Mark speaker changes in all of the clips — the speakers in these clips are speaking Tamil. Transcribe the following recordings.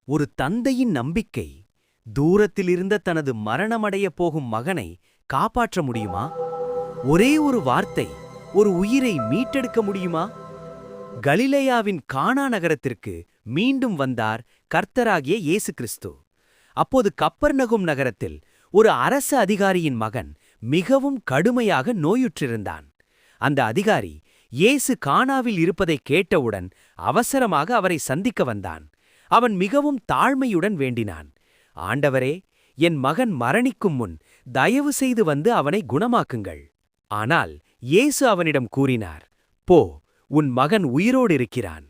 Speaker 1: ஒரு தந்தையின் நம்பிக்கை தூரத்திலிருந்த தனது மரணமடையப் போகும் மகனை காப்பாற்ற முடியுமா? ஒரே ஒரு வார்த்தை ஒரு உயிரை மீட்டெடுக்க முடியுமா? கலிலேயாவின் கானா நகரத்திற்கு மீண்டும் வந்தார் கர்த்தராகிய இயேசு கிறிஸ்து. அப்போது கப்பர்நகும் நகரத்தில் ஒரு அரச அதிகாரியின் மகன் மிகவும் கடுமையாக நோயுற்றிருந்தான். அந்த அதிகாரி இயேசு கானாவில் இருப்பதைக் கேட்டவுடன் அவசரமாக அவரை சந்திக்க வந்தான். அவன் மிகவும் தாழ்மையுடன் வேண்டினான். ஆண்டவரே, என் மகன் மரணிக்கும் முன் தயவு செய்து வந்து அவனை குணமாக்குங்கள். ஆனால் இயேசு அவனிடம் கூறினார், போ, உன் மகன் உயிரோடு இருக்கிறான்.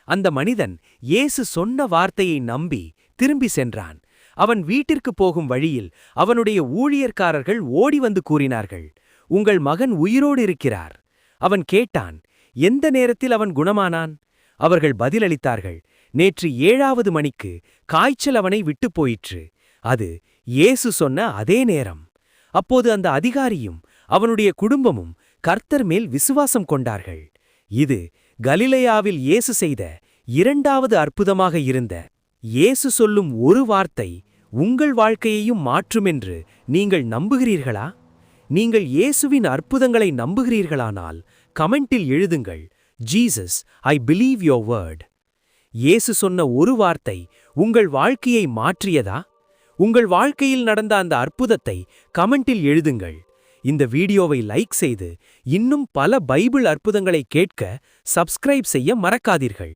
Speaker 1: அந்த மனிதன் இயேசு சொன்ன வார்த்தையை நம்பி திரும்பி சென்றான். அவன் வீட்டிற்குப் போகும் வழியில் அவனுடைய ஊழியர்க்காரர்கள் ஓடி வந்து கூறினார்கள், உங்கள் மகன் உயிரோடு இருக்கிறார். அவன் கேட்டான், எந்த நேரத்தில் அவன் குணமானான்? அவர்கள் பதிலளித்தார்கள், நேற்று 7வது மணிக்கு காய்ச்சல் அவனை விட்டுப் போயிற்று. அது இயேசு சொன்ன அதே நேரம். அப்போது அந்த அதிகாரியும் அவனுடைய குடும்பமும் கர்த்தர் மேல் விசுவாசம் கொண்டார்கள். இது கலிலேயாவில் இயேசு செய்த 2வது அற்புதமாக இருந்த. இயேசு சொல்லும் ஒரு வார்த்தை உங்கள் வாழ்க்கையையும் மாற்றுமென்று நீங்கள் நம்புகிறீர்களா? நீங்கள் இயேசுவின் அற்புதங்களை நம்புகிறீர்களானால் கமெண்டில் எழுதுங்கள், Jesus, I believe your word. இயேசு சொன்ன ஒரு வார்த்தை உங்கள் வாழ்க்கையை மாற்றியதா? உங்கள் வாழ்க்கையில் நடந்த அந்த அற்புதத்தை கமெண்டில் எழுதுங்கள். இந்த வீடியோவை லைக் செய்து இன்னும் பல பைபிள் அற்புதங்களை கேட்க சப்ஸ்கிரைப் செய்ய மறக்காதீர்கள்.